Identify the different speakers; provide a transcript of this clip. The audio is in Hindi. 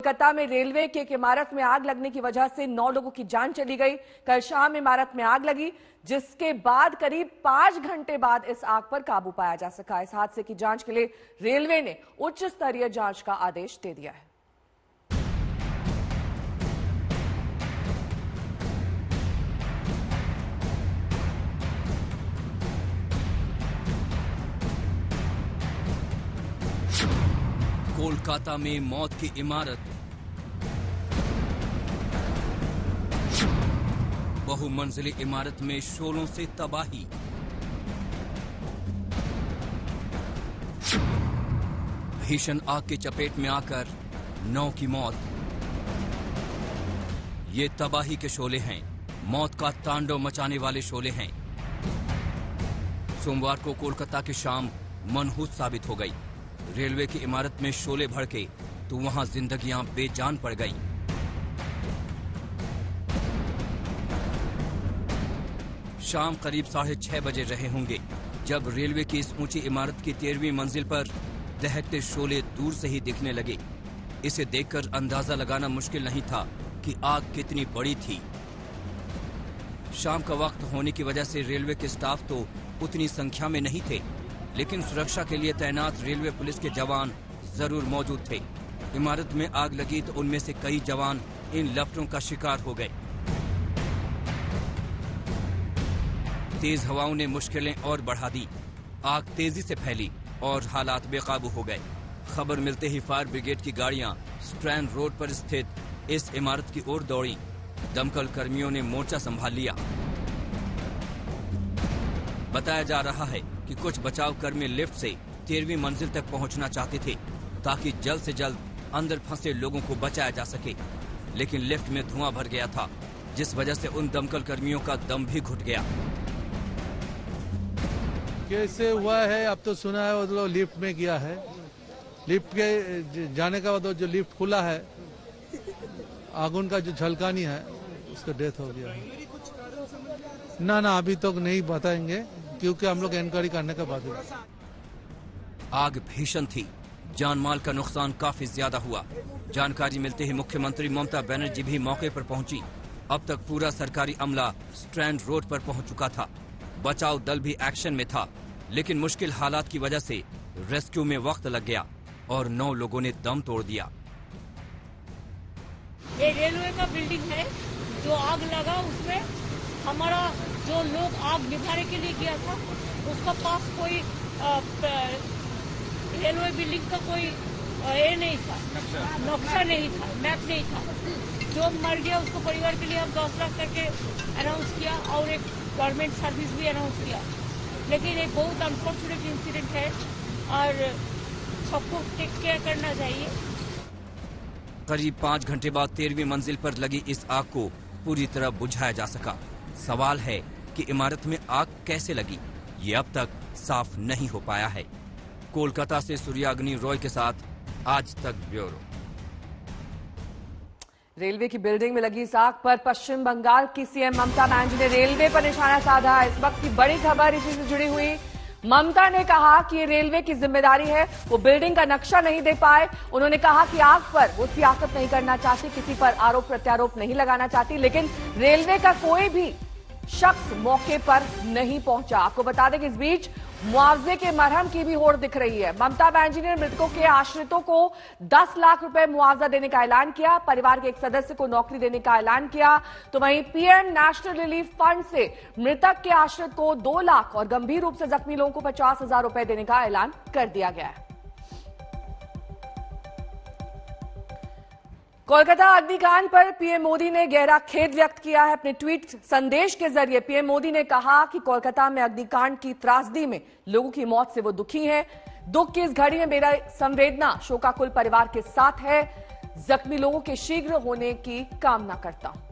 Speaker 1: कोलकाता में रेलवे की एक इमारत में आग लगने की वजह से 9 लोगों की जान चली गई। कल शाम इमारत में आग लगी, जिसके बाद करीब 5 घंटे बाद इस आग पर काबू पाया जा सका। इस हादसे की जांच के लिए रेलवे ने उच्च स्तरीय जांच का आदेश दे दिया है।
Speaker 2: कोलकाता में मौत की इमारत, बहुमंजिली इमारत में शोलों से तबाही। भीषण आग की चपेट में आकर 9 की मौत। ये तबाही के शोले हैं, मौत का तांडव मचाने वाले शोले हैं। सोमवार को कोलकाता की शाम मनहूस साबित हो गई। रेलवे की इमारत में शोले भड़के तो वहां जिंदगियां बेजान पड़ गईं। शाम करीब 6:30 बजे रहे होंगे जब रेलवे की इस ऊंची इमारत की 13वीं मंजिल पर दहकते शोले दूर से ही दिखने लगे। इसे देखकर अंदाजा लगाना मुश्किल नहीं था कि आग कितनी बड़ी थी। शाम का वक्त होने की वजह से रेलवे के स्टाफ तो उतनी संख्या में नहीं थे, लेकिन सुरक्षा के लिए तैनात रेलवे पुलिस के जवान जरूर मौजूद थे। इमारत में आग लगी तो उनमें से कई जवान इन लपटों का शिकार हो गए। तेज हवाओं ने मुश्किलें और बढ़ा दी। आग तेजी से फैली और हालात बेकाबू हो गए। खबर मिलते ही फायर ब्रिगेड की गाड़ियां स्ट्रैंड रोड पर स्थित इस इमारत की ओर दौड़ी। दमकल कर्मियों ने मोर्चा संभाल लिया। बताया जा रहा है कि कुछ बचाव कर्मी लिफ्ट से 13वीं मंजिल तक पहुंचना चाहते थे ताकि जल्द से जल्द अंदर फंसे लोगों को बचाया जा सके, लेकिन लिफ्ट में धुआं भर गया था, जिस वजह से उन दमकल कर्मियों का दम भी घुट गया।
Speaker 3: कैसे हुआ है अब तो सुना है, वो लिफ्ट में गया है। लिफ्ट के जाने का बाद जो लिफ्ट खुला है, आगुन का जो झलकानी है उसका डेथ हो गया है। ना अभी तक नहीं बताएंगे क्योंकि हम लोग इंक्वायरी करने के बाद।
Speaker 2: आग भीषण थी, जान माल का नुकसान काफी ज्यादा हुआ। जानकारी मिलते ही मुख्यमंत्री ममता बनर्जी भी मौके पर पहुंची। अब तक पूरा सरकारी अमला स्ट्रैंड रोड पर पहुंच चुका था। बचाव दल भी एक्शन में था, लेकिन मुश्किल हालात की वजह से रेस्क्यू में वक्त लग गया और 9 लोगों ने दम तोड़ दिया।
Speaker 4: ये रेलवे का बिल्डिंग है, जो आग लगा उसमें हमारा जो लोग आग निभाने के लिए गया था उसका पास कोई रेलवे बिल्डिंग का कोई ये नहीं था, नक्शा नहीं था, मैप नहीं था। जो मर गया उसको परिवार के लिए हम 10 लाख करके अनाउंस किया और एक गवर्नमेंट सर्विस भी अनाउंस किया, लेकिन ये बहुत अनफॉर्चुनेट इंसिडेंट है और सबको टेक केयर करना चाहिए।
Speaker 2: करीब 5 घंटे बाद 13वीं मंजिल पर लगी इस आग को पूरी तरह बुझाया जा सका। सवाल है कि इमारत में आग कैसे लगी, ये अब तक साफ नहीं हो पाया है। कोलकाता से सूर्याग्नि रॉय के साथ आज तक ब्यूरो।
Speaker 1: रेलवे की बिल्डिंग में लगी इस आग पर पश्चिम बंगाल की सीएम ममता बनर्जी ने रेलवे पर निशाना साधा। इस वक्त की बड़ी खबर इसी से जुड़ी हुई। ममता ने कहा कि ये रेलवे की जिम्मेदारी है, वो बिल्डिंग का नक्शा नहीं दे पाए। उन्होंने कहा कि आग पर वो सियासत नहीं करना चाहती, किसी पर आरोप प्रत्यारोप नहीं लगाना चाहती, लेकिन रेलवे का कोई भी शख्स मौके पर नहीं पहुंचा। आपको बता दें कि इस बीच मुआवजे के मरहम की भी होड़ दिख रही है। ममता बनर्जी ने मृतकों के आश्रितों को 10 लाख रुपए मुआवजा देने का ऐलान किया, परिवार के एक सदस्य को नौकरी देने का ऐलान किया। तो वहीं पीएम नेशनल रिलीफ फंड से मृतक के आश्रित को 2 लाख और गंभीर रूप से जख्मी लोगों को 50,000 रुपए देने का ऐलान कर दिया गया है। कोलकाता अग्निकांड पर पीएम मोदी ने गहरा खेद व्यक्त किया है। अपने ट्वीट संदेश के जरिए पीएम मोदी ने कहा कि कोलकाता में अग्निकांड की त्रासदी में लोगों की मौत से वो दुखी हैं। दुख की इस घड़ी में मेरा संवेदना शोकाकुल परिवार के साथ है। जख्मी लोगों के शीघ्र होने की कामना करता हूं।